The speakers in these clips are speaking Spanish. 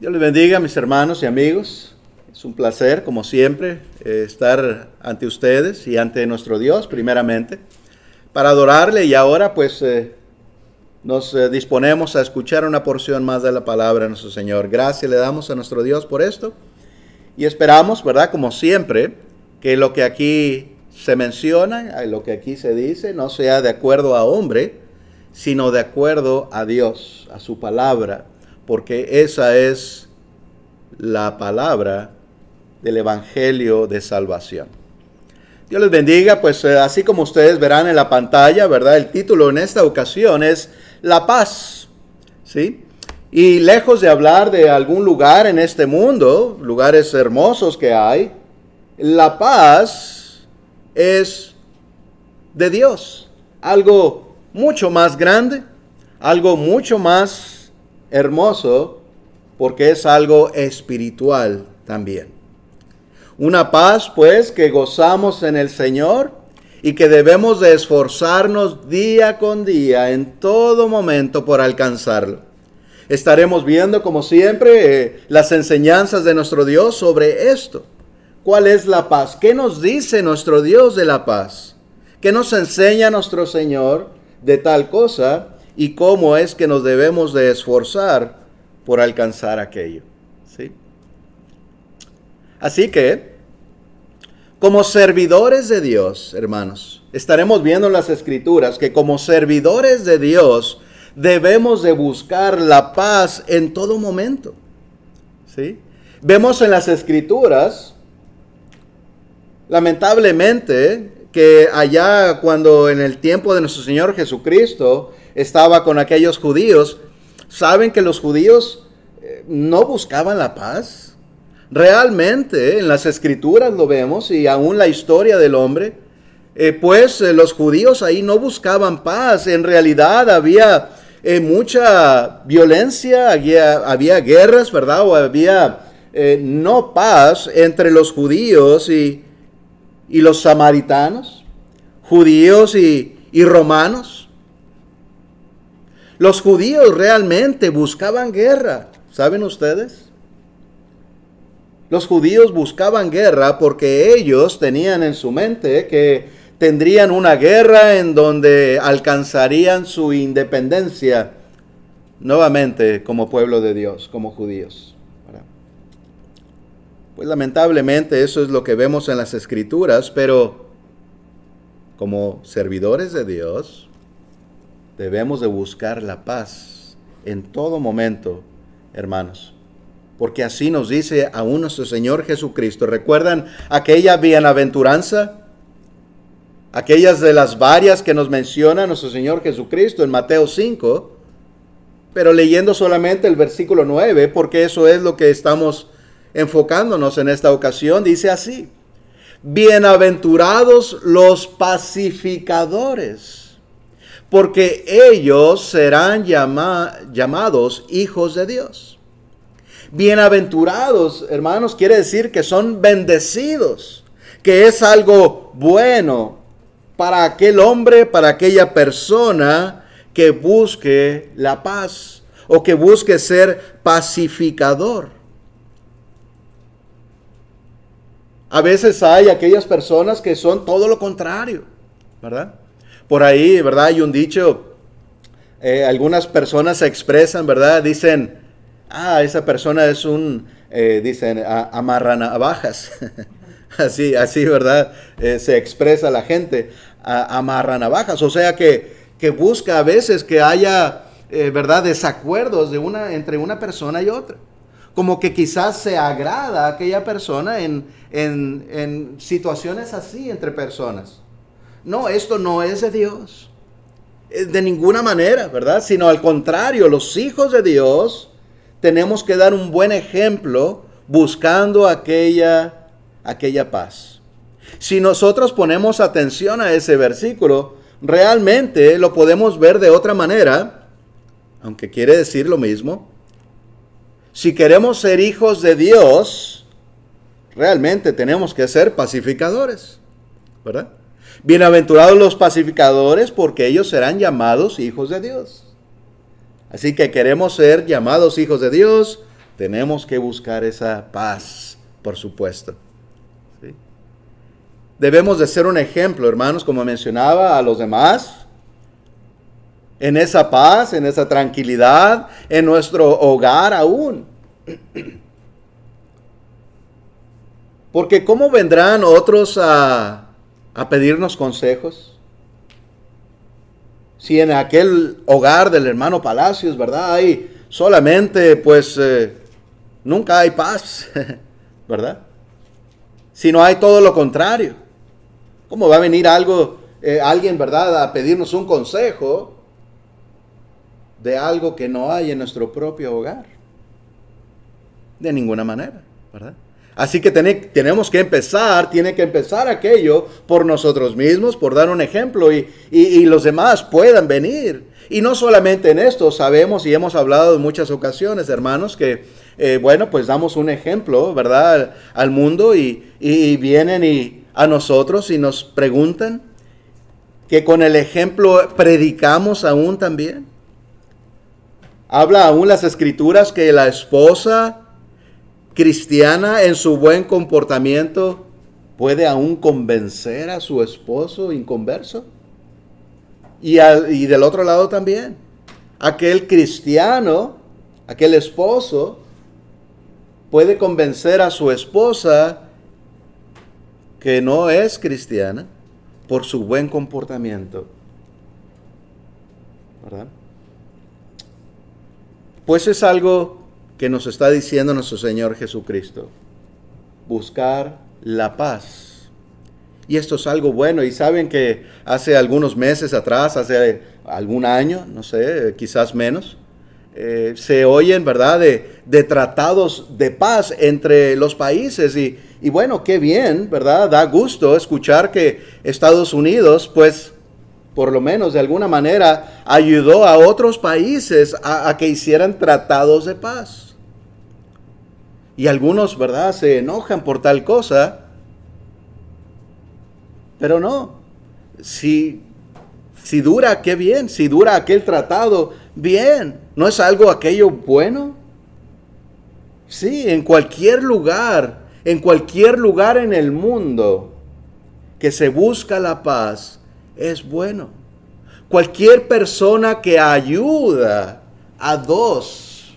Dios les bendiga, mis hermanos y amigos. Es un placer, como siempre, estar ante ustedes y ante nuestro Dios, primeramente, para adorarle. Y ahora, pues, nos disponemos a escuchar una porción más de la palabra de nuestro Señor. Gracias le damos a nuestro Dios por esto. Y esperamos, ¿verdad?, como siempre, que lo que aquí se menciona, lo que aquí se dice, no sea de acuerdo a hombre, sino de acuerdo a Dios, a su palabra, porque esa es la palabra del Evangelio de salvación. Dios les bendiga, pues así como ustedes verán en la pantalla, ¿verdad? El título en esta ocasión es La Paz, ¿sí? Y lejos de hablar de algún lugar en este mundo, lugares hermosos que hay, la paz es de Dios, algo mucho más grande, algo mucho más hermoso, porque es algo espiritual también. Una paz, pues, que gozamos en el Señor y que debemos de esforzarnos día con día, en todo momento, por alcanzarlo. Estaremos viendo, como siempre, las enseñanzas de nuestro Dios sobre esto. ¿Cuál es la paz? ¿Qué nos dice nuestro Dios de la paz? ¿Qué nos enseña nuestro Señor de tal cosa? ¿Y cómo es que nos debemos de esforzar por alcanzar aquello? ¿Sí? Así que, como servidores de Dios, hermanos, estaremos viendo en las Escrituras que como servidores de Dios debemos de buscar la paz en todo momento. ¿Sí? Vemos en las Escrituras, lamentablemente, que allá cuando en el tiempo de nuestro Señor Jesucristo estaba con aquellos judíos, saben que los judíos no buscaban la paz. Realmente en las Escrituras lo vemos, y aún la historia del hombre, los judíos ahí no buscaban paz. En realidad había mucha violencia, había guerras, ¿verdad? O había no paz entre los judíos y los samaritanos, judíos y romanos. Los judíos realmente buscaban guerra, ¿saben ustedes? Los judíos buscaban guerra porque ellos tenían en su mente que tendrían una guerra en donde alcanzarían su independencia nuevamente como pueblo de Dios, como judíos. Pues lamentablemente eso es lo que vemos en las Escrituras, pero como servidores de Dios debemos de buscar la paz en todo momento, hermanos. Porque así nos dice aún nuestro Señor Jesucristo. ¿Recuerdan aquella bienaventuranza? Aquellas de las varias que nos menciona nuestro Señor Jesucristo en Mateo 5. Pero leyendo solamente el versículo 9, porque eso es lo que estamos enfocándonos en esta ocasión, dice así: bienaventurados los pacificadores, porque ellos serán llamados hijos de Dios. Bienaventurados, hermanos, quiere decir que son bendecidos, que es algo bueno para aquel hombre, para aquella persona que busque la paz o que busque ser pacificador. A veces hay aquellas personas que son todo lo contrario, ¿verdad? Por ahí, ¿verdad? Hay un dicho, algunas personas se expresan, ¿verdad? Dicen, esa persona es dicen, amarranavajas. así, ¿verdad? Se expresa la gente, amarranavajas. O sea que busca a veces que haya, ¿verdad?, desacuerdos entre una persona y otra. Como que quizás se agrada a aquella persona en situaciones así entre personas. No, esto no es de Dios. De ninguna manera, ¿verdad? Sino al contrario, los hijos de Dios tenemos que dar un buen ejemplo buscando aquella paz. Si nosotros ponemos atención a ese versículo, realmente lo podemos ver de otra manera, aunque quiere decir lo mismo. Si queremos ser hijos de Dios, realmente tenemos que ser pacificadores, ¿verdad? Bienaventurados los pacificadores, porque ellos serán llamados hijos de Dios. Así que queremos ser llamados hijos de Dios, Tenemos que buscar esa paz, por supuesto. ¿Sí? Debemos de ser un ejemplo, hermanos, como mencionaba, a los demás, en esa paz, en esa tranquilidad, en nuestro hogar aún. Porque ¿cómo vendrán otros a pedirnos consejos? Si en aquel hogar del hermano Palacios, ¿verdad? Hay solamente, pues, nunca hay paz, ¿verdad? Si no hay todo lo contrario. ¿Cómo va a venir alguien, ¿verdad?, a pedirnos un consejo de algo que no hay en nuestro propio hogar? De ninguna manera, ¿verdad? Así que tenemos que tiene que empezar aquello por nosotros mismos, por dar un ejemplo y los demás puedan venir. Y no solamente en esto, sabemos y hemos hablado en muchas ocasiones, hermanos, que, pues damos un ejemplo, ¿verdad?, al mundo y vienen a nosotros y nos preguntan que con el ejemplo predicamos aún también. Habla aún las Escrituras que la esposa cristiana en su buen comportamiento puede aún convencer a su esposo inconverso. Y del otro lado también, aquel cristiano, aquel esposo, puede convencer a su esposa que no es cristiana por su buen comportamiento. ¿Verdad? Pues es algo que nos está diciendo nuestro Señor Jesucristo. Buscar la paz. Y esto es algo bueno. Y saben que hace algunos meses atrás, hace algún año, no sé, quizás menos, se oyen, ¿verdad?, de tratados de paz entre los países. Y bueno, qué bien, ¿verdad? Da gusto escuchar que Estados Unidos, pues, por lo menos de alguna manera, ayudó a otros países a que hicieran tratados de paz. Y algunos, ¿verdad?, se enojan por tal cosa. Pero no. Si dura, qué bien. Si dura aquel tratado, bien. ¿No es algo aquello bueno? Sí, en cualquier lugar en el mundo que se busca la paz, es bueno. Cualquier persona que ayuda a dos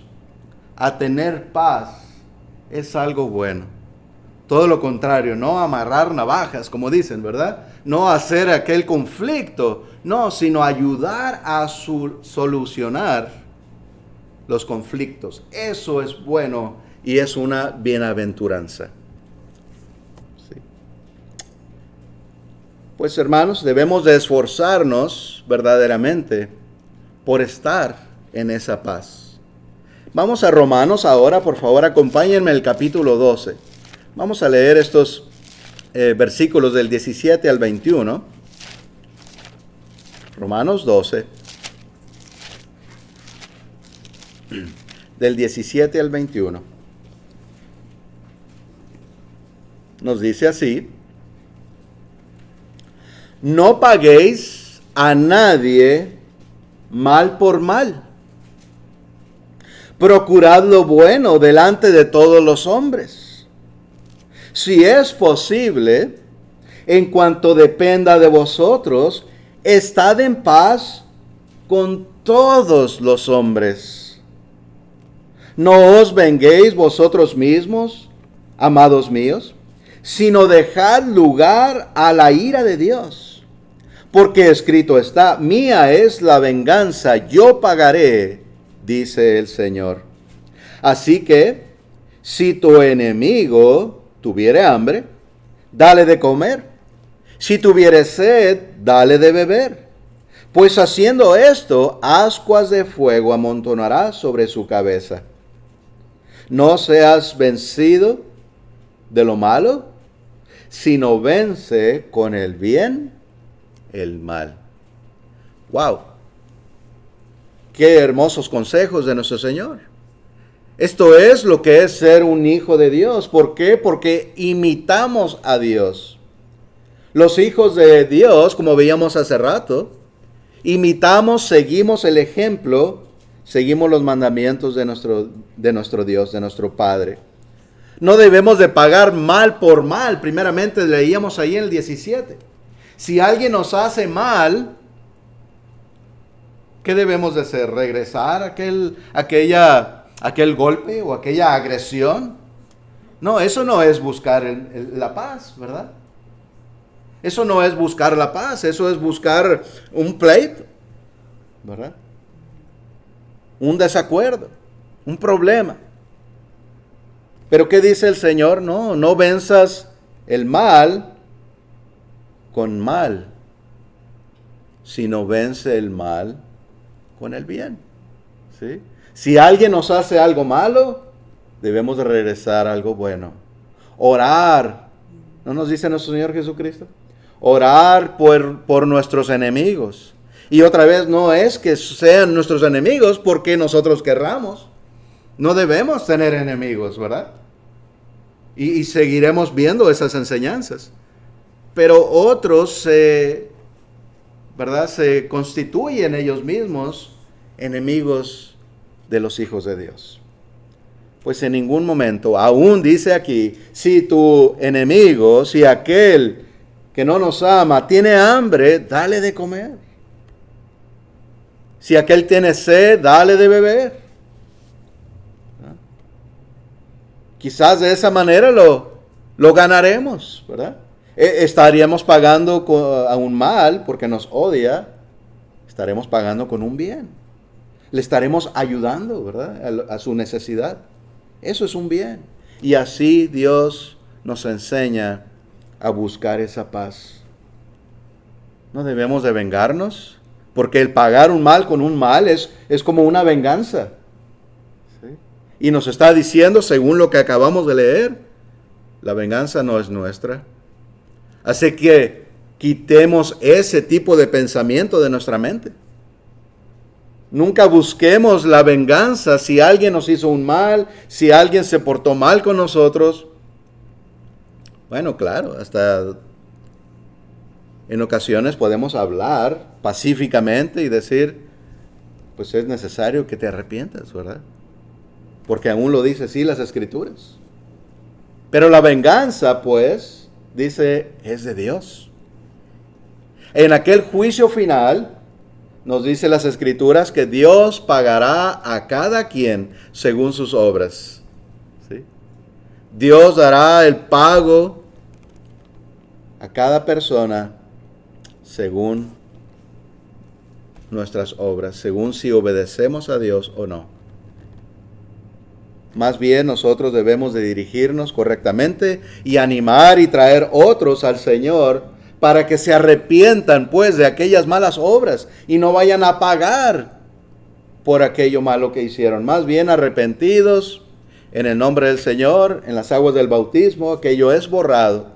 a tener paz es algo bueno. Todo lo contrario, no amarrar navajas, como dicen, ¿verdad? No hacer aquel conflicto, no, sino ayudar a solucionar los conflictos. Eso es bueno y es una bienaventuranza. Sí. Pues hermanos, debemos de esforzarnos verdaderamente por estar en esa paz. Vamos a Romanos ahora, por favor, acompáñenme al capítulo 12. Vamos a leer estos versículos del 17 al 21. Romanos 12, del 17 al 21. Nos dice así: no paguéis a nadie mal por mal. Procurad lo bueno delante de todos los hombres. Si es posible, en cuanto dependa de vosotros, estad en paz con todos los hombres. No os venguéis vosotros mismos, amados míos, sino dejad lugar a la ira de Dios. Porque escrito está: mía es la venganza, yo pagaré, dice el Señor. Así que, si tu enemigo tuviere hambre, dale de comer. Si tuviere sed, dale de beber. Pues haciendo esto, ascuas de fuego amontonará sobre su cabeza. No seas vencido de lo malo, sino vence con el bien el mal. ¡Wow! ¡Qué hermosos consejos de nuestro Señor! Esto es lo que es ser un hijo de Dios. ¿Por qué? Porque imitamos a Dios. Los hijos de Dios, como veíamos hace rato, imitamos, seguimos el ejemplo seguimos los mandamientos de nuestro Dios, de nuestro Padre. No debemos de pagar mal por mal. Primeramente leíamos ahí en el 17. Si alguien nos hace mal, ¿qué debemos de hacer? ¿Regresar aquel golpe o aquella agresión? No, eso no es buscar la paz, ¿verdad? Eso no es buscar la paz, eso es buscar un pleito, ¿verdad? Un desacuerdo, un problema. Pero ¿qué dice el Señor? No venzas el mal con mal, sino vence el mal con el bien. ¿Sí? Si alguien nos hace algo malo, debemos de regresar algo bueno. Orar, ¿no nos dice nuestro Señor Jesucristo? Orar por nuestros enemigos. Y otra vez, no es que sean nuestros enemigos porque nosotros querramos. No debemos tener enemigos, ¿verdad? Y seguiremos viendo esas enseñanzas. Pero otros, ¿verdad? Se constituyen ellos mismos enemigos de los hijos de Dios. Pues en ningún momento, aún dice aquí, si tu enemigo, si aquel que no nos ama tiene hambre, dale de comer. Si aquel tiene sed, dale de beber. ¿Ah? Quizás de esa manera lo ganaremos, ¿verdad? Estaríamos pagando a un mal porque nos odia, estaremos pagando con un bien. Le estaremos ayudando, ¿verdad? A su necesidad. Eso es un bien. Y así Dios nos enseña a buscar esa paz. No debemos de vengarnos, porque el pagar un mal con un mal es como una venganza. ¿Sí? Y nos está diciendo, según lo que acabamos de leer, la venganza no es nuestra. Así que quitemos ese tipo de pensamiento de nuestra mente. Nunca busquemos la venganza si alguien nos hizo un mal, si alguien se portó mal con nosotros. Bueno, claro, hasta en ocasiones podemos hablar pacíficamente y decir, pues es necesario que te arrepientas, ¿verdad? Porque aún lo dice así las Escrituras. Pero la venganza, pues, dice, es de Dios. En aquel juicio final, nos dice las Escrituras que Dios pagará a cada quien según sus obras. ¿Sí? Dios dará el pago a cada persona según nuestras obras, según si obedecemos a Dios o no. Más bien nosotros debemos de dirigirnos correctamente y animar y traer otros al Señor para que se arrepientan pues de aquellas malas obras y no vayan a pagar por aquello malo que hicieron. Más bien arrepentidos en el nombre del Señor, en las aguas del bautismo, aquello es borrado.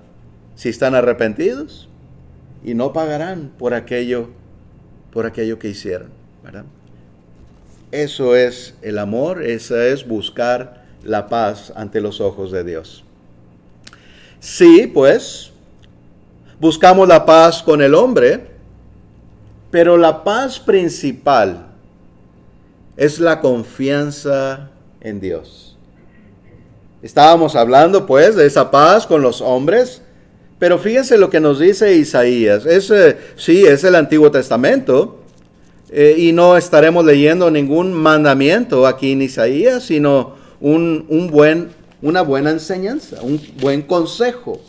Si están arrepentidos y no pagarán por aquello que hicieron, ¿verdad? Eso es el amor, eso es buscar la paz ante los ojos de Dios. Sí, pues, buscamos la paz con el hombre, pero la paz principal es la confianza en Dios. Estábamos hablando, pues, de esa paz con los hombres, pero fíjense lo que nos dice Isaías. Sí, es el Antiguo Testamento, y no estaremos leyendo ningún mandamiento aquí en Isaías, sino una buena enseñanza, un buen consejo,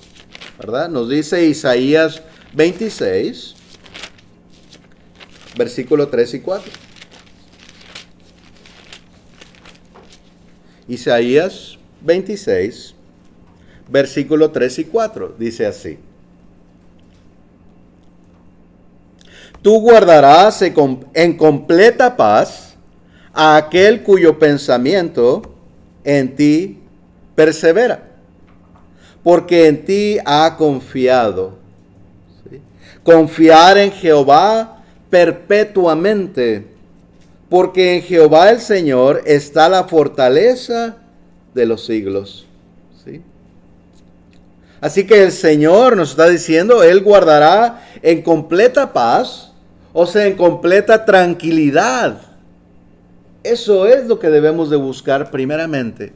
¿verdad? Nos dice Isaías 26, versículo 3 y 4. Isaías 26, versículo 3 y 4, dice así. Tú guardarás en completa paz a aquel cuyo pensamiento en ti persevera, porque en ti ha confiado. ¿Sí? Confiar en Jehová perpetuamente, porque en Jehová el Señor está la fortaleza de los siglos. ¿Sí? Así que el Señor nos está diciendo, Él guardará en completa paz, o sea, en completa tranquilidad, Eso es lo que debemos de buscar primeramente.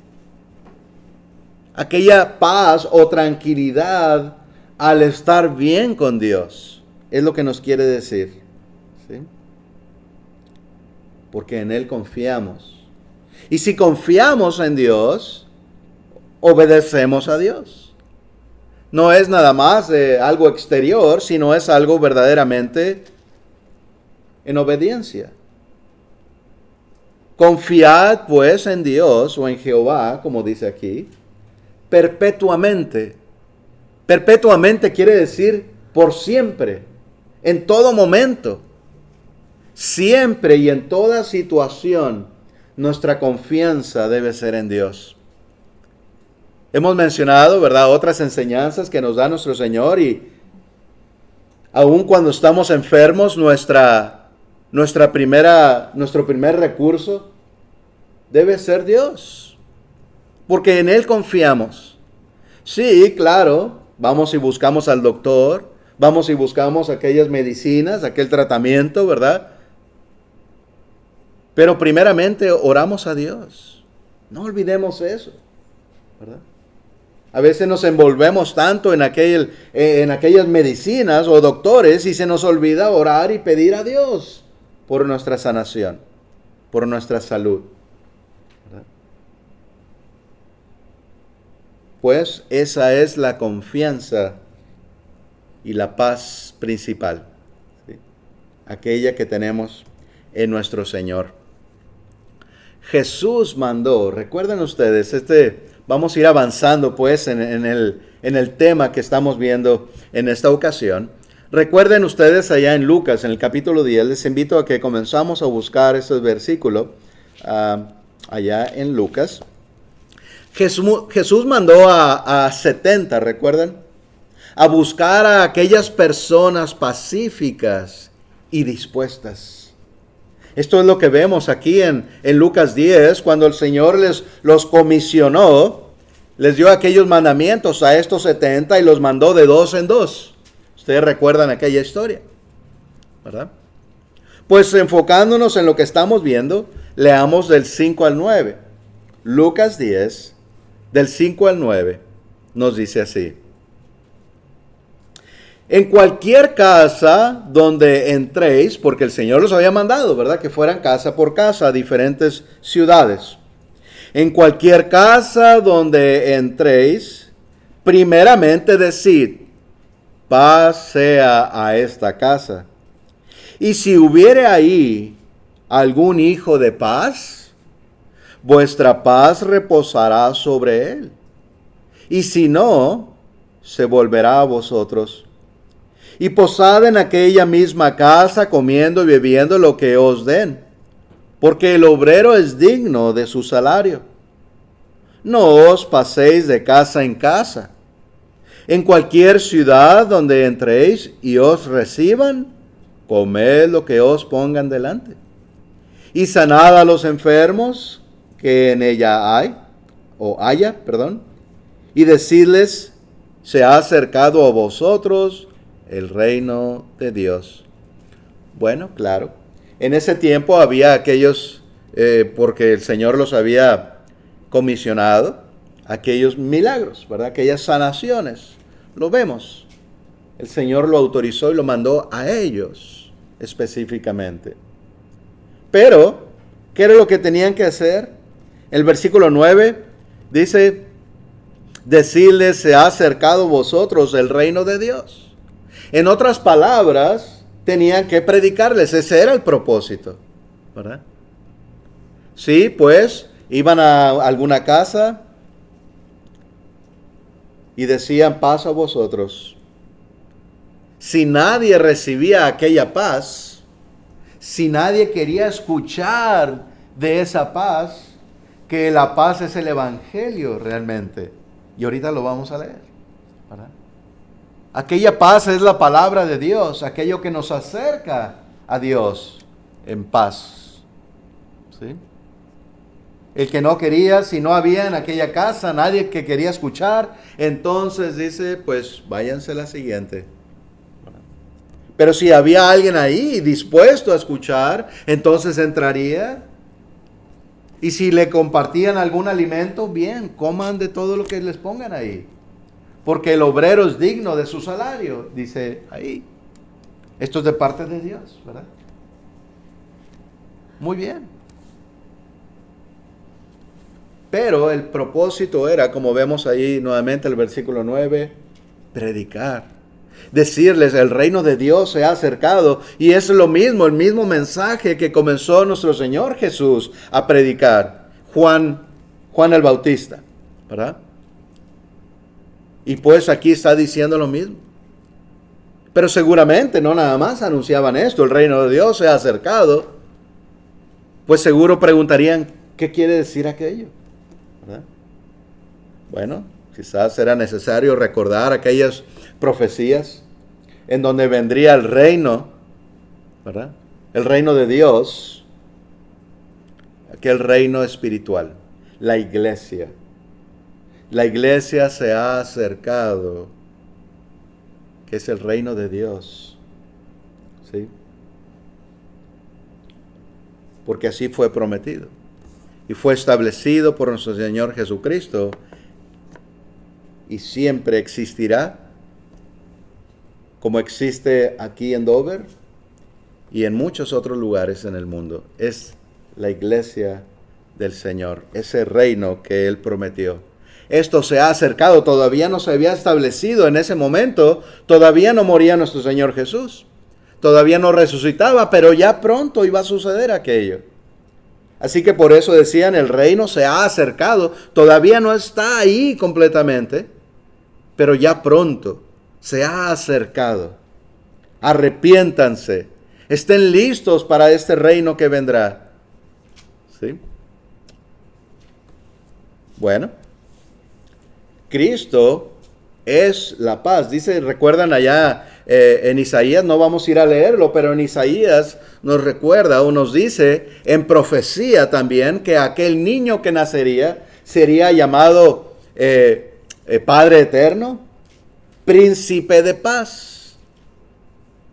Aquella paz o tranquilidad al estar bien con Dios. Es lo que nos quiere decir. ¿Sí? Porque en Él confiamos. Y si confiamos en Dios, obedecemos a Dios. No es nada más algo exterior, sino es algo verdaderamente en obediencia. Confiad pues en Dios o en Jehová, como dice aquí, perpetuamente. Perpetuamente quiere decir por siempre, en todo momento. Siempre y en toda situación, nuestra confianza debe ser en Dios. Hemos mencionado, ¿verdad?, otras enseñanzas que nos da nuestro Señor, y aun cuando estamos enfermos, nuestro primer recurso debe ser Dios, porque en Él confiamos. Sí, claro, vamos y buscamos al doctor, vamos y buscamos aquellas medicinas, aquel tratamiento, ¿verdad? Pero primeramente oramos a Dios. No olvidemos eso, ¿verdad? A veces nos envolvemos tanto en aquellas medicinas o doctores y se nos olvida orar y pedir a Dios por nuestra sanación, por nuestra salud, ¿verdad? Pues esa es la confianza y la paz principal, ¿sí? Aquella que tenemos en nuestro Señor. Jesús mandó, recuerden ustedes, vamos a ir avanzando pues en el tema que estamos viendo en esta ocasión. Recuerden ustedes allá en Lucas, en el capítulo 10, les invito a que comenzamos a buscar ese versículo allá en Lucas. Jesús mandó a 70, ¿recuerdan? A buscar a aquellas personas pacíficas y dispuestas. Esto es lo que vemos aquí en Lucas 10, cuando el Señor los comisionó, les dio aquellos mandamientos a estos 70 y los mandó de 2 en 2. Ustedes recuerdan aquella historia, ¿verdad? Pues enfocándonos en lo que estamos viendo, leamos del 5 al 9. Lucas 10, del 5 al 9, nos dice así. En cualquier casa donde entréis, porque el Señor los había mandado, ¿verdad?, que fueran casa por casa a diferentes ciudades. En cualquier casa donde entréis, primeramente decid, paz sea a esta casa. Y si hubiere ahí algún hijo de paz, vuestra paz reposará sobre él. Y si no, se volverá a vosotros. Y posad en aquella misma casa, comiendo y bebiendo lo que os den, porque el obrero es digno de su salario. No os paséis de casa en casa. En cualquier ciudad donde entréis y os reciban, comed lo que os pongan delante. Y sanad a los enfermos que en ella haya, y decidles, se ha acercado a vosotros el reino de Dios. Bueno, claro, en ese tiempo había aquellos, porque el Señor los había comisionado, aquellos milagros, ¿verdad? Aquellas sanaciones. Lo vemos. El Señor lo autorizó y lo mandó a ellos específicamente. Pero, ¿qué era lo que tenían que hacer? El versículo 9 dice, decidles, se ha acercado a vosotros el reino de Dios. En otras palabras, tenían que predicarles. Ese era el propósito, ¿verdad? Sí, pues, iban a alguna casa y decían, paz a vosotros. Si nadie recibía aquella paz, si nadie quería escuchar de esa paz, que la paz es el evangelio realmente. Y ahorita lo vamos a leer, ¿verdad? Aquella paz es la palabra de Dios, aquello que nos acerca a Dios en paz. ¿Sí? El que no quería, si no había en aquella casa nadie que quería escuchar, entonces dice, pues váyanse a la siguiente. Pero si había alguien ahí dispuesto a escuchar, entonces entraría Y si le compartían algún alimento, bien, coman de todo lo que les pongan ahí. Porque el obrero es digno de su salario, dice ahí. Esto es de parte de Dios, ¿verdad? Muy bien. Pero el propósito era, como vemos ahí nuevamente el versículo 9, predicar. Decirles, el reino de Dios se ha acercado. Y es lo mismo, el mismo mensaje que comenzó nuestro Señor Jesús a predicar. Juan el Bautista, ¿verdad? Y pues aquí está diciendo lo mismo. Pero seguramente no nada más anunciaban esto, el reino de Dios se ha acercado. Pues seguro preguntarían, ¿qué quiere decir aquello? ¿Verdad? Bueno, quizás era necesario recordar aquellas profecías en donde vendría el reino, ¿verdad? El reino de Dios, aquel reino espiritual, la iglesia. La iglesia se ha acercado, que es el reino de Dios, ¿sí? Porque así fue prometido y fue establecido por nuestro Señor Jesucristo y siempre existirá, como existe aquí en Dover y en muchos otros lugares en el mundo. Es la iglesia del Señor, ese reino que Él prometió. Esto se ha acercado, todavía no se había establecido en ese momento, todavía no moría nuestro Señor Jesús, todavía no resucitaba, pero ya pronto iba a suceder aquello. Así que por eso decían, el reino se ha acercado, todavía no está ahí completamente, pero ya pronto se ha acercado. Arrepiéntanse, estén listos para este reino que vendrá. ¿Sí? Bueno, Cristo es la paz. Dice, recuerdan allá en Isaías, no vamos a ir a leerlo, pero en Isaías nos recuerda o nos dice en profecía también que aquel niño que nacería sería llamado Padre Eterno, Príncipe de Paz.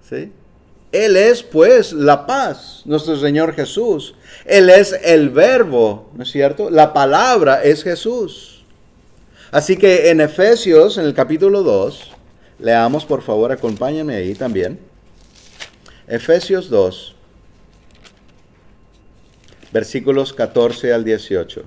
¿Sí? Él es pues la paz, nuestro Señor Jesús. Él es el verbo, ¿no es cierto? La palabra es Jesús. Así que en Efesios, en el capítulo 2, leamos por favor, acompáñame ahí también. Efesios 2, versículos 14 al 18.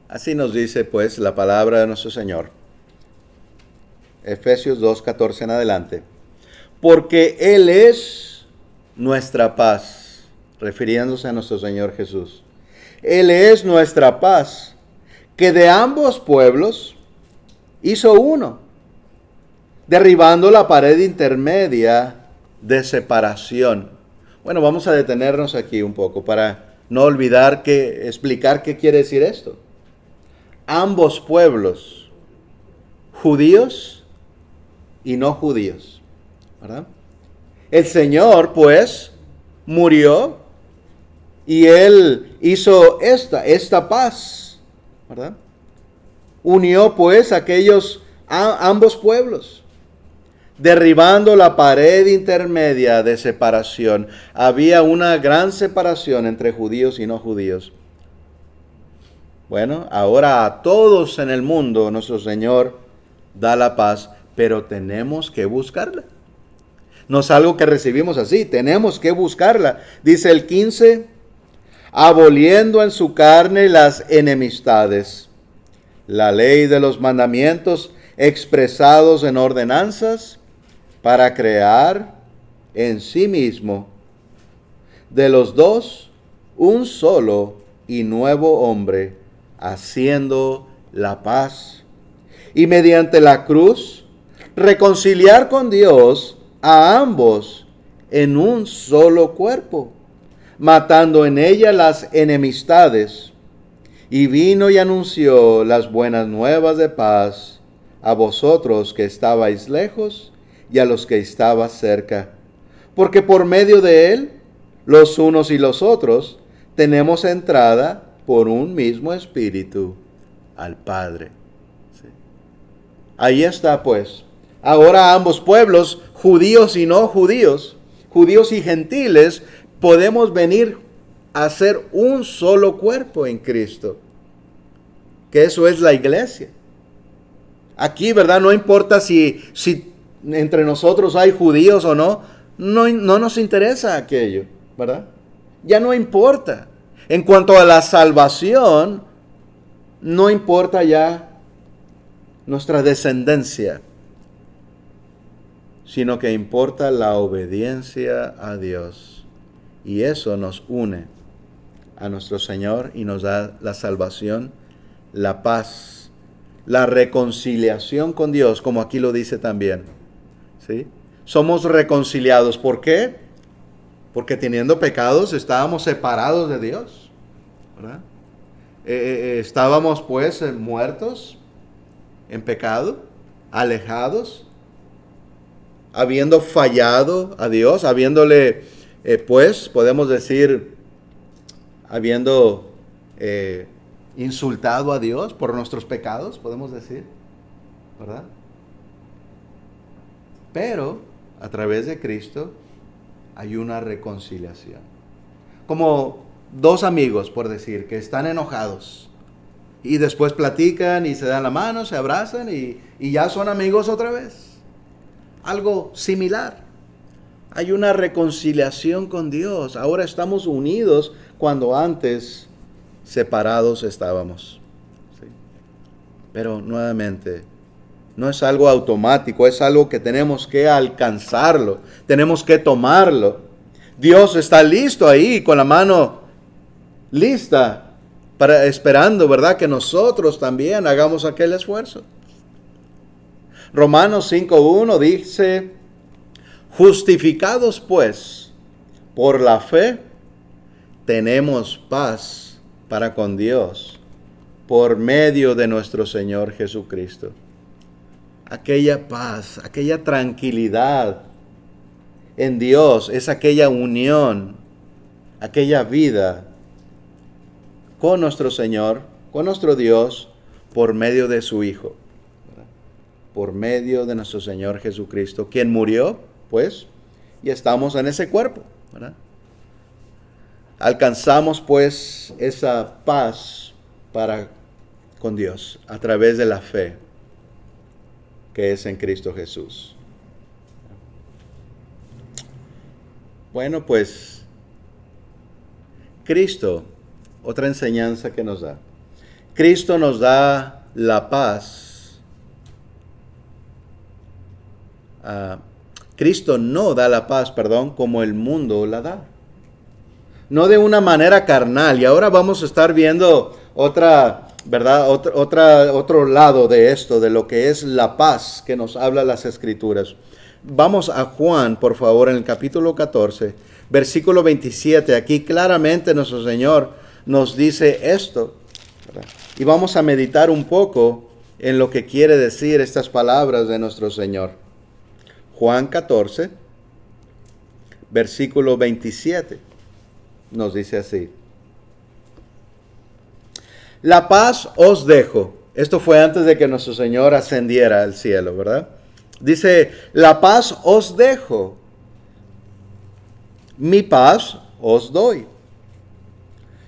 Así nos dice pues la palabra de nuestro Señor. Efesios 2, 14 en adelante. Porque Él es nuestra paz, refiriéndose a nuestro Señor Jesús. Él es nuestra paz, que de ambos pueblos hizo uno, derribando la pared intermedia de separación. Bueno, vamos a detenernos aquí un poco para no olvidar explicar qué quiere decir esto. Ambos pueblos, judíos y no judíos, ¿verdad? El Señor, pues, murió y Él hizo esta paz, ¿verdad? Unió, pues, ambos pueblos, derribando la pared intermedia de separación. Había una gran separación entre judíos y no judíos. Bueno, ahora a todos en el mundo nuestro Señor da la paz, pero tenemos que buscarla. No es algo que recibimos así, tenemos que buscarla. Dice el 15, aboliendo en su carne las enemistades, la ley de los mandamientos expresados en ordenanzas, para crear en sí mismo de los dos un solo y nuevo hombre, haciendo la paz, y mediante la cruz reconciliar con Dios a ambos en un solo cuerpo, matando en ella las enemistades, y vino y anunció las buenas nuevas de paz a vosotros que estabais lejos y a los que estabais cerca, porque por medio de él, los unos y los otros, tenemos entrada por un mismo espíritu al Padre. ¿Sí? Ahí está pues Ahora ambos pueblos, judíos y no judíos, judíos y gentiles, podemos venir a ser un solo cuerpo en Cristo. Que eso es la iglesia. Aquí, ¿verdad? No importa si entre nosotros hay judíos o no, no nos interesa aquello, ¿verdad? Ya no importa. En cuanto a la salvación, no importa ya nuestra descendencia, sino que importa la obediencia a Dios. Y eso nos une a nuestro Señor y nos da la salvación, la paz, la reconciliación con Dios, como aquí lo dice también. ¿Sí? Somos reconciliados. ¿Por qué? Porque teniendo pecados estábamos separados de Dios, ¿verdad? Estábamos pues muertos en pecado, alejados, habiendo fallado a Dios, habiéndole pues podemos decir, habiendo insultado a Dios por nuestros pecados, podemos decir, ¿verdad? Pero a través de Cristo hay una reconciliación. Como dos amigos, por decir, que están enojados y después platican y se dan la mano, se abrazan y ya son amigos otra vez. Algo similar. Hay una reconciliación con Dios. Ahora estamos unidos cuando antes separados estábamos. ¿Sí? Pero nuevamente, no es algo automático, es algo que tenemos que alcanzarlo, tenemos que tomarlo. Dios está listo ahí, con la mano lista, esperando, ¿verdad? Que nosotros también hagamos aquel esfuerzo. Romanos 5:1 dice, justificados pues por la fe, tenemos paz para con Dios por medio de nuestro Señor Jesucristo. Aquella paz, aquella tranquilidad en Dios, es aquella unión, aquella vida con nuestro Señor, con nuestro Dios, por medio de su Hijo, ¿verdad? Por medio de nuestro Señor Jesucristo, quien murió, pues, y estamos en ese cuerpo, ¿verdad? Alcanzamos, pues, esa paz para con Dios a través de la fe que es en Cristo Jesús. Bueno, pues, Cristo, otra enseñanza que nos da. Cristo nos da la paz. Cristo no da la paz, como el mundo la da. No de una manera carnal. Y ahora vamos a estar viendo otra, ¿verdad? Otro lado de esto, de lo que es la paz que nos habla las Escrituras. Vamos a Juan, por favor, en el capítulo 14, versículo 27. Aquí claramente nuestro Señor nos dice esto, ¿verdad? Y vamos a meditar un poco en lo que quiere decir estas palabras de nuestro Señor. Juan 14, versículo 27, nos dice así. La paz os dejo. Esto fue antes de que nuestro Señor ascendiera al cielo, ¿verdad? Dice, la paz os dejo. Mi paz os doy.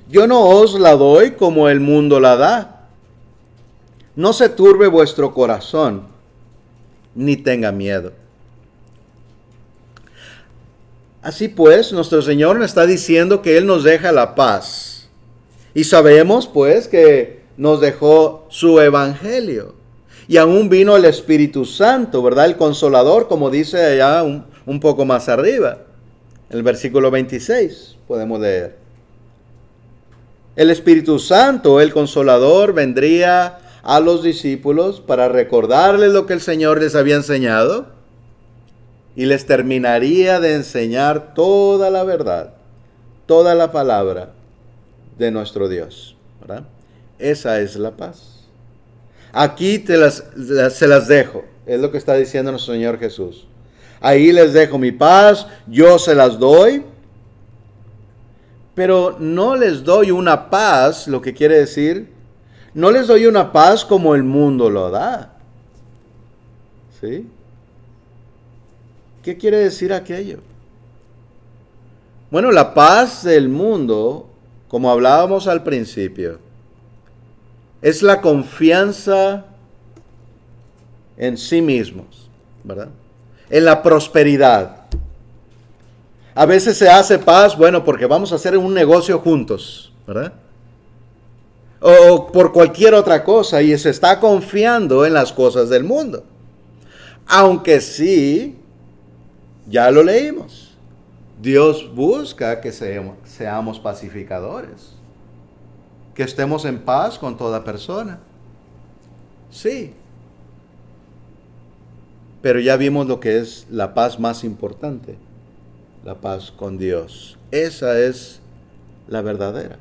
Yo no os la doy como el mundo la da. No se turbe vuestro corazón, ni tenga miedo. Así pues, nuestro Señor nos está diciendo que Él nos deja la paz. Y sabemos, pues, que nos dejó su evangelio. Y aún vino el Espíritu Santo, ¿verdad? El Consolador, como dice allá un poco más arriba. En el versículo 26 podemos leer. El Espíritu Santo, el Consolador, vendría a los discípulos para recordarles lo que el Señor les había enseñado y les terminaría de enseñar toda la verdad, toda la palabra de nuestro Dios, ¿verdad? Esa es la paz. Aquí se las dejo, es lo que está diciendo nuestro Señor Jesús. Ahí les dejo mi paz, yo se las doy. Pero no les doy una paz, lo que quiere decir, no les doy una paz como el mundo lo da. ¿Sí? ¿Qué quiere decir aquello? Bueno, la paz del mundo, como hablábamos al principio, es la confianza en sí mismos, ¿verdad? En la prosperidad. A veces se hace paz, bueno, porque vamos a hacer un negocio juntos, ¿verdad? O por cualquier otra cosa, y se está confiando en las cosas del mundo. Aunque sí, ya lo leímos, Dios busca que seamos pacificadores, que estemos en paz con toda persona. Sí. Pero ya vimos lo que es la paz más importante, la paz con Dios. Esa es la verdadera.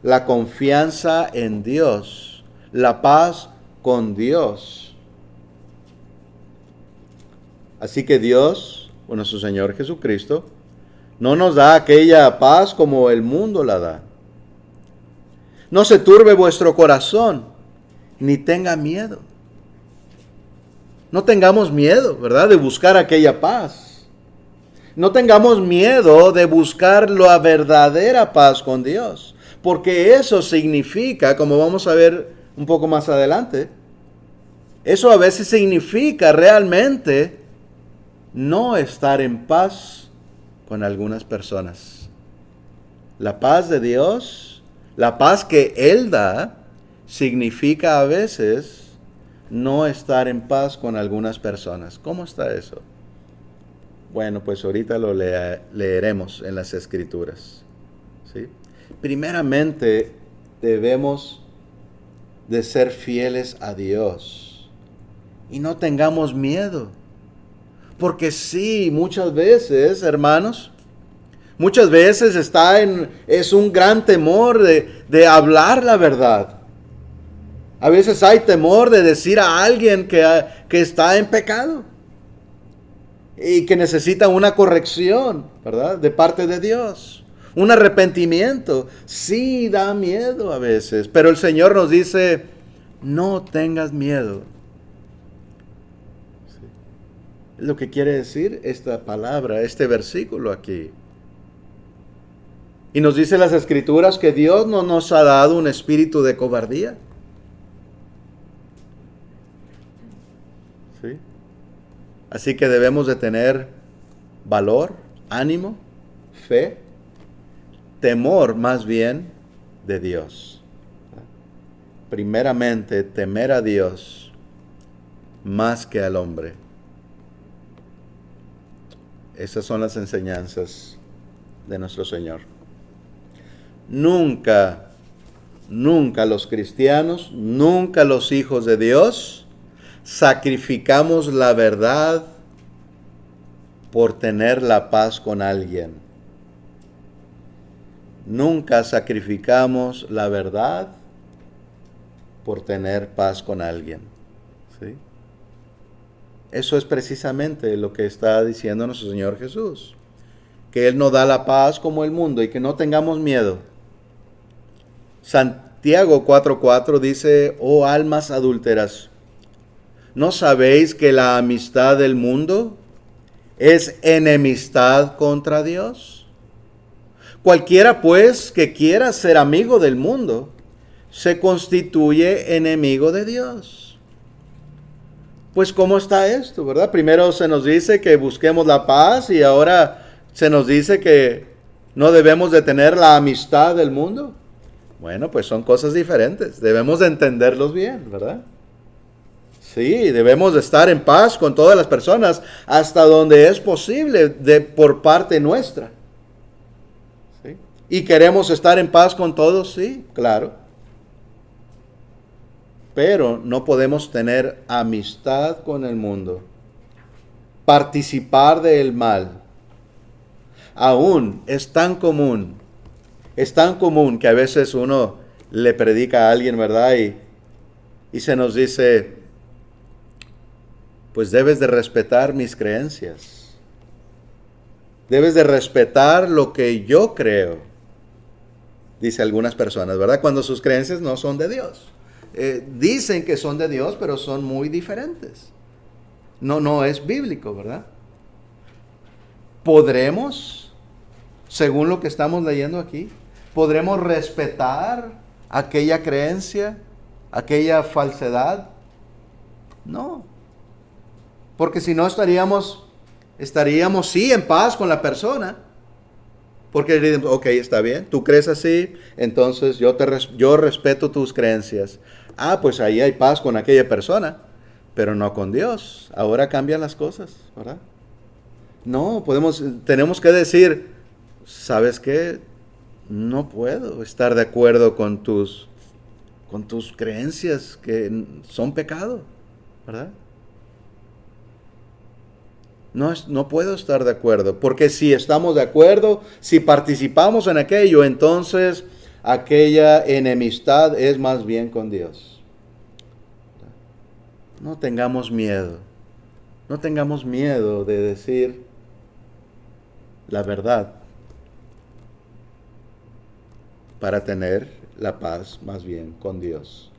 La confianza en Dios, la paz con Dios. Así que Dios, o nuestro Señor Jesucristo, no nos da aquella paz como el mundo la da. No se turbe vuestro corazón, ni tenga miedo. No tengamos miedo, ¿verdad?, de buscar aquella paz. No tengamos miedo de buscar la verdadera paz con Dios. Porque eso significa, como vamos a ver un poco más adelante, eso a veces significa realmente no estar en paz con algunas personas. La paz de Dios, la paz que Él da, significa a veces no estar en paz con algunas personas. ¿Cómo está eso? Bueno, pues ahorita lo leeremos en las Escrituras, ¿sí? Primeramente, debemos de ser fieles a Dios y no tengamos miedo. Porque sí, muchas veces, hermanos, muchas veces es un gran temor de hablar la verdad. A veces hay temor de decir a alguien que está en pecado y que necesita una corrección, ¿verdad?, de parte de Dios. Un arrepentimiento. Sí, da miedo a veces, pero el Señor nos dice, no tengas miedo. Sí. Es lo que quiere decir esta palabra, este versículo aquí. Y nos dice las Escrituras que Dios no nos ha dado un espíritu de cobardía. ¿Sí? Así que debemos de tener valor, ánimo, fe, temor más bien de Dios. Primeramente, temer a Dios más que al hombre. Esas son las enseñanzas de nuestro Señor. Nunca los cristianos, nunca los hijos de Dios, sacrificamos la verdad por tener la paz con alguien. Nunca sacrificamos la verdad por tener paz con alguien. ¿Sí? Eso es precisamente lo que está diciendo nuestro Señor Jesús. Que Él nos da la paz como el mundo y que no tengamos miedo. Santiago 4:4 dice, oh almas adúlteras, ¿no sabéis que la amistad del mundo es enemistad contra Dios? Cualquiera pues que quiera ser amigo del mundo, se constituye enemigo de Dios. Pues ¿cómo está esto, verdad? Primero se nos dice que busquemos la paz y ahora se nos dice que no debemos de tener la amistad del mundo. Bueno, pues son cosas diferentes. Debemos de entenderlos bien, ¿verdad? Sí, debemos de estar en paz con todas las personas hasta donde es posible por parte nuestra. ¿Sí? ¿Y queremos estar en paz con todos? Sí, claro. Pero no podemos tener amistad con el mundo, participar del mal. Aún es tan común que a veces uno le predica a alguien, ¿verdad? Y se nos dice, pues debes de respetar mis creencias. Debes de respetar lo que yo creo, dice algunas personas, ¿verdad? Cuando sus creencias no son de Dios. Dicen que son de Dios, pero son muy diferentes. No es bíblico, ¿verdad? ¿podremos, según lo que estamos leyendo aquí, podremos respetar aquella creencia, aquella falsedad? No. Porque si no estaríamos sí en paz con la persona. Porque diríamos, ok, está bien, tú crees así, entonces yo respeto tus creencias. Pues ahí hay paz con aquella persona, pero no con Dios. Ahora cambian las cosas, ¿verdad? No, tenemos que decir, ¿sabes qué? No puedo estar de acuerdo con tus creencias que son pecado, ¿verdad? No puedo estar de acuerdo, porque si estamos de acuerdo, si participamos en aquello, entonces aquella enemistad es más bien con Dios. No tengamos miedo de decir la verdad para tener la paz más bien con Dios.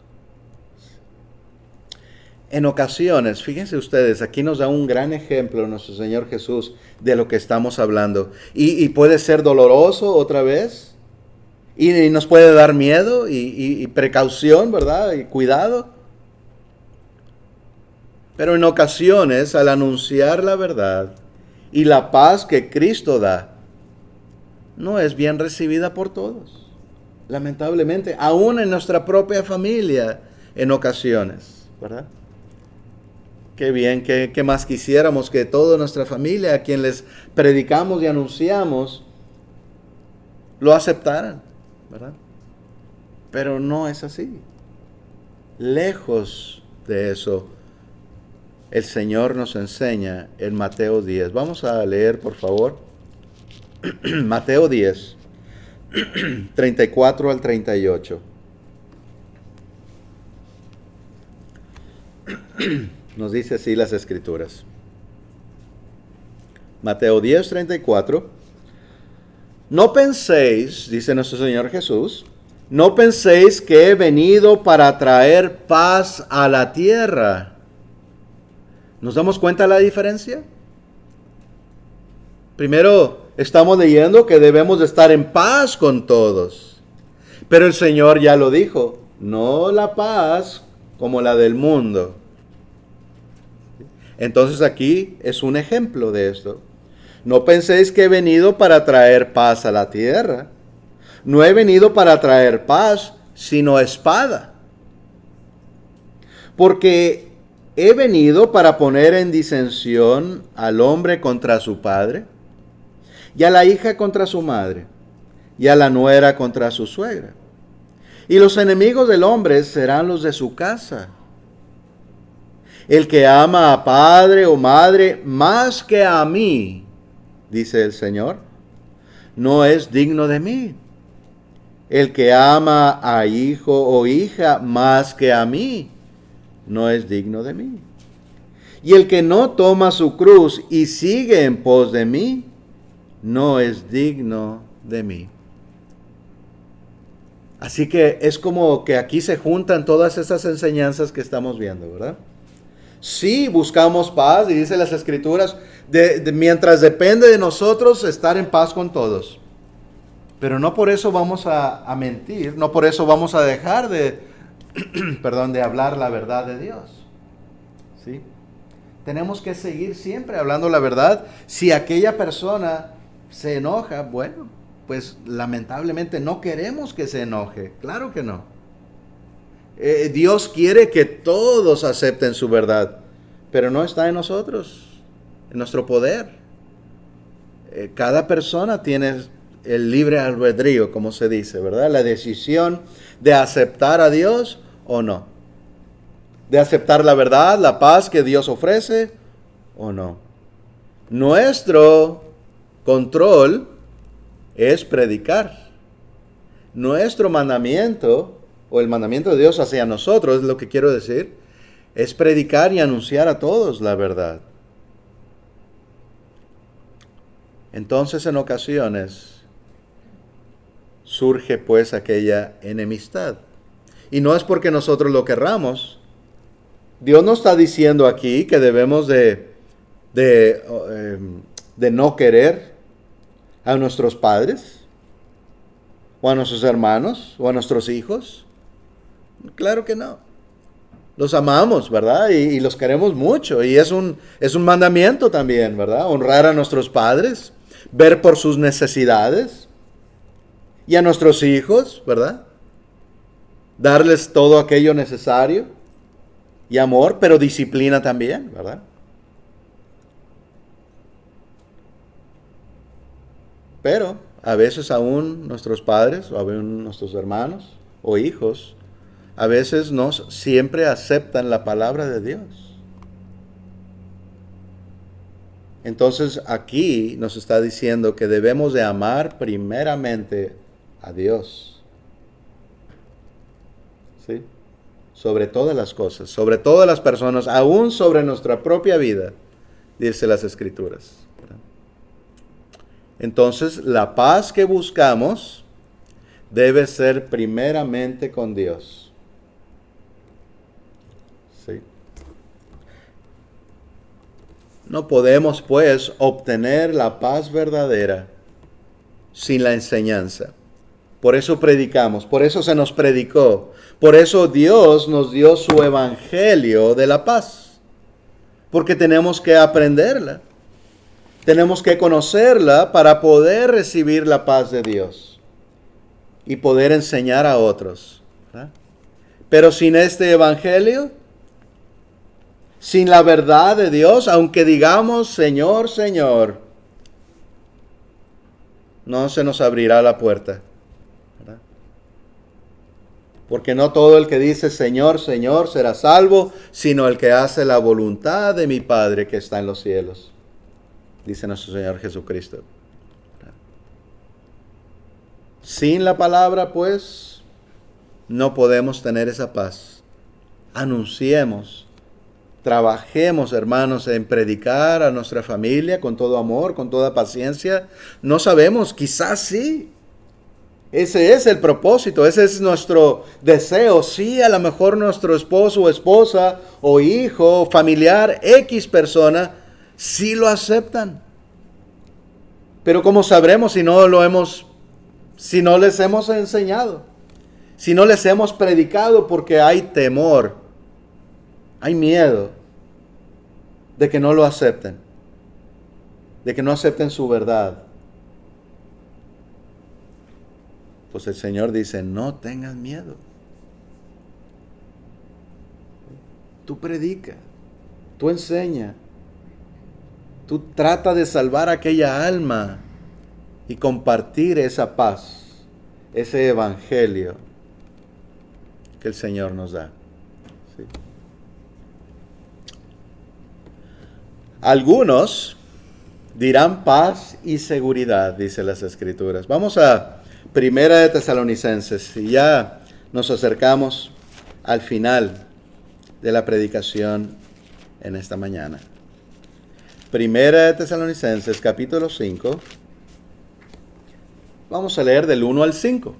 En ocasiones, fíjense ustedes, aquí nos da un gran ejemplo nuestro Señor Jesús de lo que estamos hablando. Y puede ser doloroso otra vez. Y nos puede dar miedo y precaución, ¿verdad? Y cuidado. Pero en ocasiones, al anunciar la verdad y la paz que Cristo da, no es bien recibida por todos. Lamentablemente, aún en nuestra propia familia, en ocasiones, ¿verdad? Qué bien, qué más quisiéramos que toda nuestra familia, a quien les predicamos y anunciamos, lo aceptaran, ¿verdad? Pero no es así. Lejos de eso, el Señor nos enseña en Mateo 10. Vamos a leer, por favor, Mateo 10, 34 al 38. Nos dice así las Escrituras. Mateo 10, 34. No penséis, dice nuestro Señor Jesús, no penséis que he venido para traer paz a la tierra. ¿Nos damos cuenta de la diferencia? Primero, estamos leyendo que debemos de estar en paz con todos. Pero el Señor ya lo dijo, no la paz como la del mundo. Entonces aquí es un ejemplo de esto. No penséis que he venido para traer paz a la tierra. No he venido para traer paz, sino espada. Porque he venido para poner en disensión al hombre contra su padre, y a la hija contra su madre, y a la nuera contra su suegra. Y los enemigos del hombre serán los de su casa. El que ama a padre o madre más que a mí, dice el Señor, no es digno de mí. El que ama a hijo o hija más que a mí, no es digno de mí. Y el que no toma su cruz y sigue en pos de mí, no es digno de mí. Así que es como que aquí se juntan todas estas enseñanzas que estamos viendo, ¿verdad? Sí, buscamos paz, y dice las Escrituras, mientras depende de nosotros estar en paz con todos. Pero no por eso vamos a mentir, no por eso vamos a dejar de, de hablar la verdad de Dios. ¿Sí? Tenemos que seguir siempre hablando la verdad. Si aquella persona se enoja, bueno, pues lamentablemente no queremos que se enoje, claro que no. Dios quiere que todos acepten su verdad, pero no está en nosotros, en nuestro poder. Cada persona tiene el libre albedrío, como se dice, ¿verdad? La decisión de aceptar a Dios o no. De aceptar la verdad, la paz que Dios ofrece o no. Nuestro control es predicar. Nuestro mandamiento, o el mandamiento de Dios hacia nosotros, es lo que quiero decir, es predicar y anunciar a todos la verdad. Entonces, en ocasiones, surge pues aquella enemistad. Y no es porque nosotros lo querramos. Dios no está diciendo aquí que debemos de de no querer a nuestros padres, o a nuestros hermanos, o a nuestros hijos? Claro que no. Los amamos, ¿verdad? Y los queremos mucho. Y es un mandamiento también, ¿verdad? Honrar a nuestros padres, ver por sus necesidades. Y a nuestros hijos, ¿verdad? Darles todo aquello necesario. Y amor, pero disciplina también, ¿verdad? Pero a veces aún nuestros padres, o aún nuestros hermanos o hijos, a veces no siempre aceptan la palabra de Dios. Entonces aquí nos está diciendo que debemos de amar primeramente a Dios. ¿Sí? Sobre todas las cosas, sobre todas las personas, aún sobre nuestra propia vida, dice las Escrituras. Entonces, la paz que buscamos debe ser primeramente con Dios. ¿Sí? No podemos, pues, obtener la paz verdadera sin la enseñanza. Por eso predicamos, por eso se nos predicó, por eso Dios nos dio su evangelio de la paz. Porque tenemos que aprenderla. Tenemos que conocerla para poder recibir la paz de Dios y poder enseñar a otros, ¿verdad? Pero sin este evangelio, sin la verdad de Dios, aunque digamos Señor, Señor, no se nos abrirá la puerta, ¿verdad? Porque no todo el que dice Señor, Señor será salvo, sino el que hace la voluntad de mi Padre que está en los cielos, dice nuestro Señor Jesucristo. Sin la palabra, pues, no podemos tener esa paz. Anunciemos, trabajemos, hermanos, en predicar a nuestra familia con todo amor, con toda paciencia. No sabemos, quizás sí. Ese es el propósito, ese es nuestro deseo. Sí, a lo mejor nuestro esposo o esposa o hijo o familiar, X persona, sí lo aceptan. Pero ¿cómo sabremos si no les hemos enseñado? Si no les hemos predicado, porque hay temor, hay miedo de que no lo acepten, de que no acepten su verdad. Pues el Señor dice, no tengas miedo. Tú predica, tú enseña. Tú trata de salvar aquella alma y compartir esa paz, ese evangelio que el Señor nos da. ¿Sí? Algunos dirán paz y seguridad, dice las Escrituras. Vamos a Primera de Tesalonicenses y ya nos acercamos al final de la predicación en esta mañana. Primera de Tesalonicenses, capítulo 5. Vamos a leer del 1 al 5.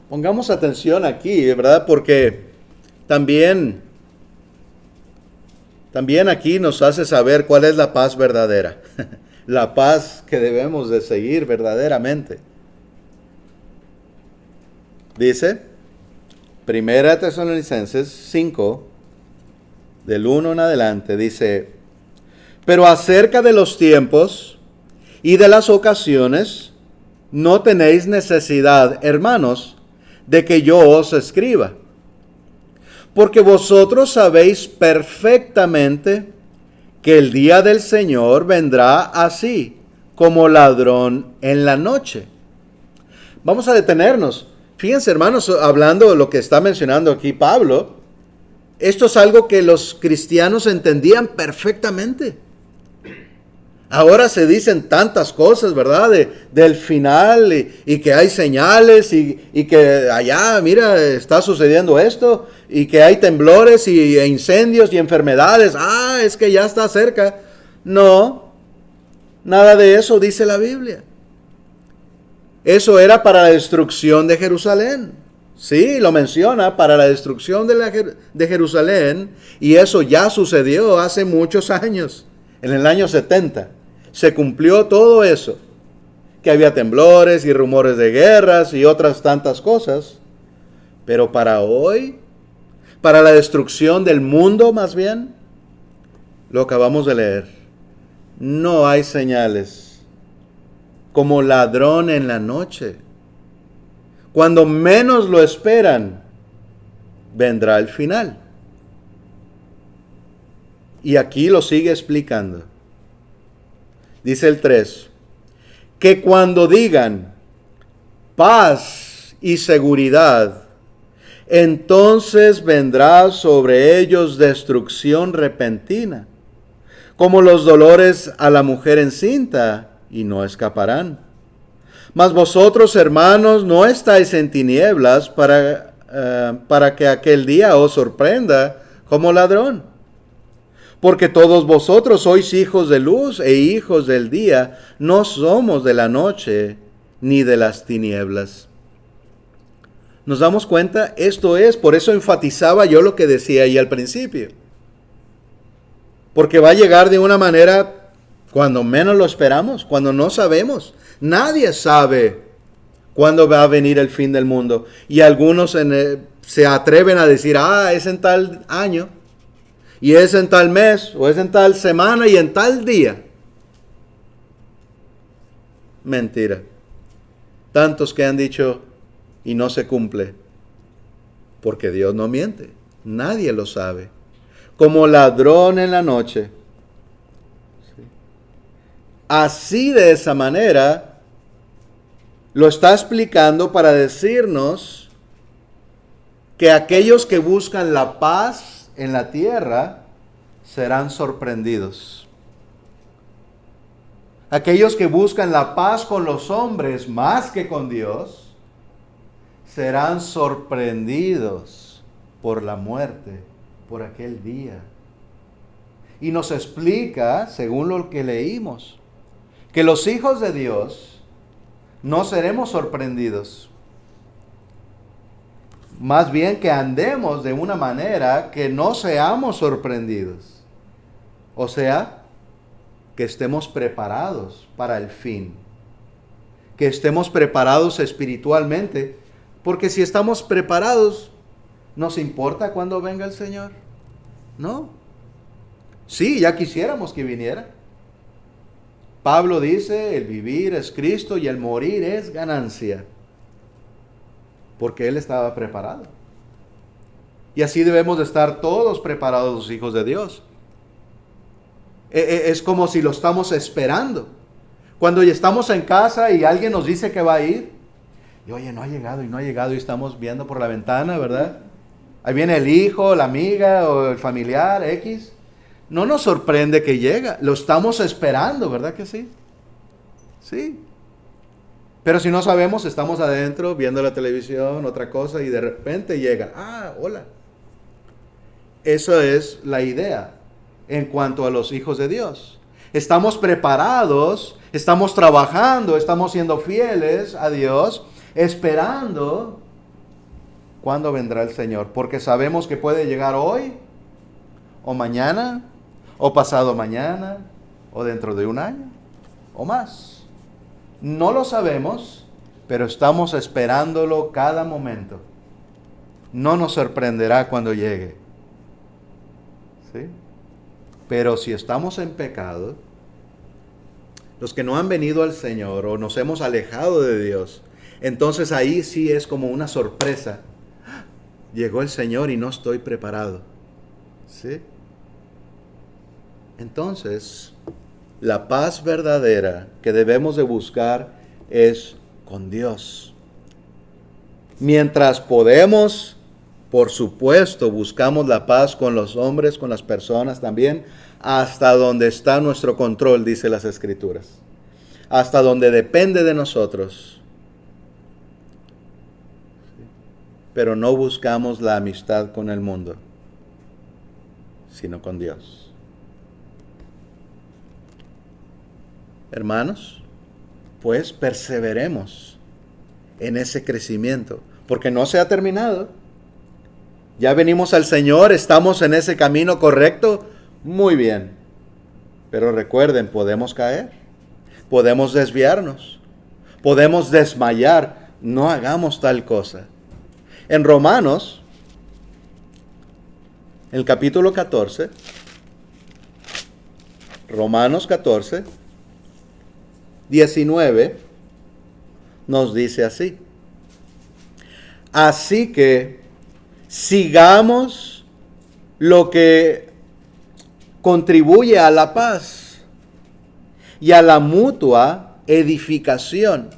Pongamos atención aquí, ¿verdad? Porque también aquí nos hace saber cuál es la paz verdadera. La paz que debemos de seguir verdaderamente. Dice, Primera de Tesalonicenses 5, del 1 en adelante, dice, pero acerca de los tiempos y de las ocasiones, no tenéis necesidad, hermanos, de que yo os escriba, porque vosotros sabéis perfectamente que el día del Señor vendrá así, como ladrón en la noche. Vamos a detenernos. Fíjense, hermanos, hablando de lo que está mencionando aquí Pablo, esto es algo que los cristianos entendían perfectamente. Ahora se dicen tantas cosas, ¿verdad? Del final y que hay señales y que allá, mira, está sucediendo esto y que hay temblores e incendios y enfermedades. Es que ya está cerca. No, nada de eso dice la Biblia. Eso era para la destrucción de Jerusalén. Sí, lo menciona para la destrucción de Jerusalén, y eso ya sucedió hace muchos años, en el año 70. Se cumplió todo eso, que había temblores y rumores de guerras y otras tantas cosas. Pero para hoy, para la destrucción del mundo más bien, lo acabamos de leer, no hay señales, como ladrón en la noche. Cuando menos lo esperan, vendrá el final. Y aquí lo sigue explicando. Dice el 3, que cuando digan paz y seguridad, entonces vendrá sobre ellos destrucción repentina, como los dolores a la mujer encinta, y no escaparán. Mas vosotros, hermanos, no estáis en tinieblas para que aquel día os sorprenda como ladrón. Porque todos vosotros sois hijos de luz e hijos del día, no somos de la noche ni de las tinieblas. ¿Nos damos cuenta? Esto es, por eso enfatizaba yo lo que decía ahí al principio. Porque va a llegar de una manera cuando menos lo esperamos, cuando no sabemos. Nadie sabe cuándo va a venir el fin del mundo. Y algunos se atreven a decir, es en tal año, y es en tal mes, o es en tal semana, y en tal día. Mentira. Tantos que han dicho y no se cumple, porque Dios no miente. Nadie lo sabe. Como ladrón en la noche. Así, de esa manera, lo está explicando para decirnos que aquellos que buscan la paz en la tierra serán sorprendidos. Aquellos que buscan la paz con los hombres más que con Dios serán sorprendidos por la muerte, por aquel día. Y nos explica, según lo que leímos, que los hijos de Dios no seremos sorprendidos. Más bien que andemos de una manera que no seamos sorprendidos. O sea, que estemos preparados para el fin. Que estemos preparados espiritualmente. Porque si estamos preparados, ¿nos importa cuándo venga el Señor? No. Sí, ya quisiéramos que viniera. Pablo dice, el vivir es Cristo y el morir es ganancia. Porque Él estaba preparado. Y así debemos de estar todos preparados, los hijos de Dios. Es como si lo estamos esperando. Cuando ya estamos en casa y alguien nos dice que va a ir, y oye, no ha llegado y no ha llegado, y estamos viendo por la ventana, ¿verdad? Ahí viene el hijo, la amiga o el familiar X. No nos sorprende que llega, lo estamos esperando, ¿verdad que sí? Sí. Pero si no sabemos, estamos adentro viendo la televisión, otra cosa, y de repente llega. Hola. Esa es la idea en cuanto a los hijos de Dios. Estamos preparados, estamos trabajando, estamos siendo fieles a Dios, esperando cuándo vendrá el Señor, porque sabemos que puede llegar hoy, o mañana, o pasado mañana, o dentro de un año, o más. No lo sabemos, pero estamos esperándolo cada momento. No nos sorprenderá cuando llegue. ¿Sí? Pero si estamos en pecado, los que no han venido al Señor o nos hemos alejado de Dios, entonces ahí sí es como una sorpresa. Llegó el Señor y no estoy preparado. ¿Sí? Entonces, la paz verdadera que debemos de buscar es con Dios. Mientras podemos, por supuesto, buscamos la paz con los hombres, con las personas también, hasta donde está nuestro control, dice las Escrituras. Hasta donde depende de nosotros. Pero no buscamos la amistad con el mundo, sino con Dios. Hermanos, pues perseveremos en ese crecimiento. porque no se ha terminado. Ya venimos al Señor, estamos en ese camino correcto, muy bien. Pero recuerden, podemos caer, podemos desviarnos, podemos desmayar. No hagamos tal cosa. En Romanos, el capítulo 14, Romanos 14, 19, nos dice así: así que sigamos lo que contribuye a la paz y a la mutua edificación.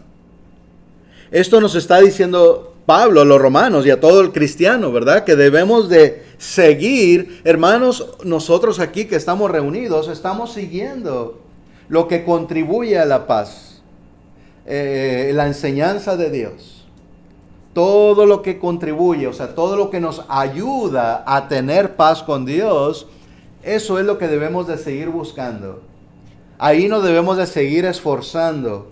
Esto nos está diciendo Pablo a los romanos y a todo el cristiano, ¿verdad? Que debemos de seguir, hermanos, nosotros aquí que estamos reunidos, estamos siguiendo lo que contribuye a la paz, la enseñanza de Dios. Todo lo que contribuye, o sea, todo lo que nos ayuda a tener paz con Dios, eso es lo que debemos de seguir buscando. Ahí nos debemos de seguir esforzando.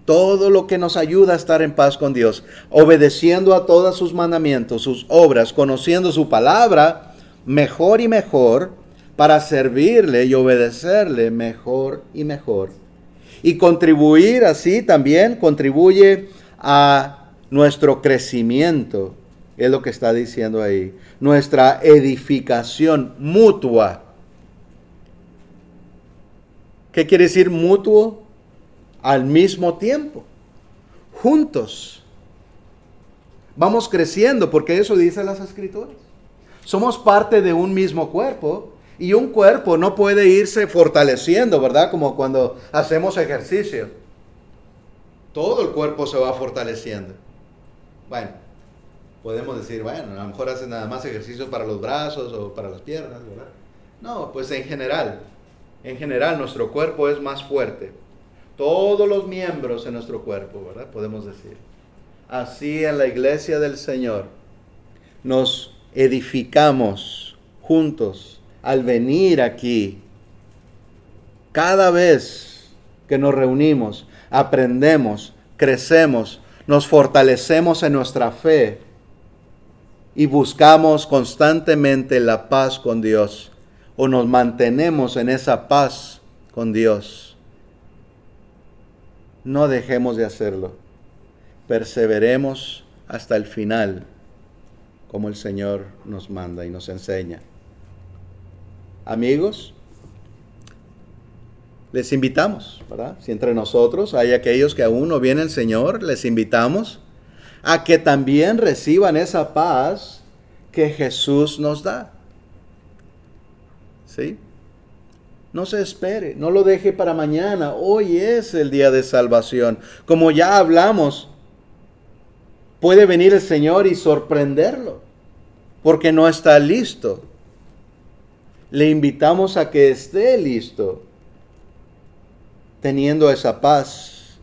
Todo lo que nos ayuda a estar en paz con Dios, obedeciendo a todos sus mandamientos, sus obras, conociendo su palabra mejor y mejor, para servirle y obedecerle mejor y mejor. Y contribuir así también, contribuye a nuestro crecimiento, es lo que está diciendo ahí, nuestra edificación mutua. ¿Qué quiere decir mutuo? Al mismo tiempo, juntos. Vamos creciendo, porque eso dice las Escrituras. Somos parte de un mismo cuerpo, y un cuerpo no puede irse fortaleciendo, ¿verdad? Como cuando hacemos ejercicio. Todo el cuerpo se va fortaleciendo. Bueno, podemos decir, bueno, a lo mejor hacen nada más ejercicio para los brazos o para las piernas, ¿verdad? No, pues en general nuestro cuerpo es más fuerte. Todos los miembros en nuestro cuerpo, ¿verdad? Podemos decir. Así en la iglesia del Señor nos edificamos juntos al venir aquí. Cada vez que nos reunimos, aprendemos, crecemos, nos fortalecemos en nuestra fe y buscamos constantemente la paz con Dios, o nos mantenemos en esa paz con Dios. No dejemos de hacerlo. Perseveremos hasta el final, como el Señor nos manda y nos enseña. Amigos, les invitamos, ¿verdad? Si entre nosotros hay aquellos que aún no viene el Señor, les invitamos a que también reciban esa paz que Jesús nos da. ¿Sí? No se espere, no lo deje para mañana. Hoy es el día de salvación. Como ya hablamos, puede venir el Señor y sorprenderlo, porque no está listo. Le invitamos a que esté listo, teniendo esa paz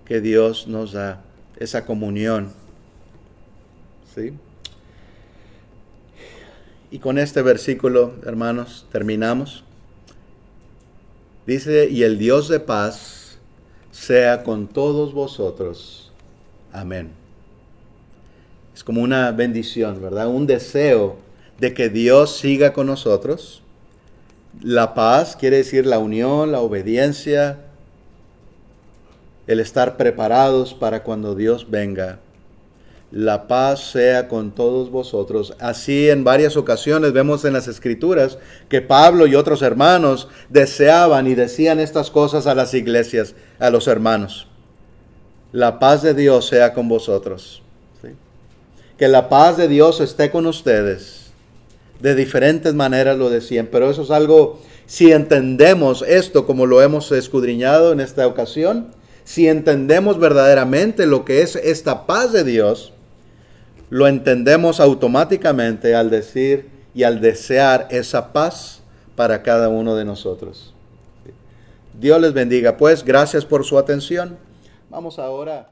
que Dios nos da, esa comunión. ¿Sí? Y con este versículo, hermanos, terminamos. Dice, y el Dios de paz sea con todos vosotros. Amén. Es como una bendición, ¿verdad? Un deseo de que Dios siga con nosotros. La paz quiere decir la unión, la obediencia, el estar preparados para cuando Dios venga. La paz sea con todos vosotros. Así en varias ocasiones vemos en las Escrituras que Pablo y otros hermanos deseaban y decían estas cosas a las iglesias, a los hermanos. La paz de Dios sea con vosotros. ¿Sí? Que la paz de Dios esté con ustedes. De diferentes maneras lo decían, pero eso es algo, si entendemos esto como lo hemos escudriñado en esta ocasión, si entendemos verdaderamente lo que es esta paz de Dios, lo entendemos automáticamente al decir y al desear esa paz para cada uno de nosotros. Dios les bendiga. Pues, gracias por su atención. Vamos ahora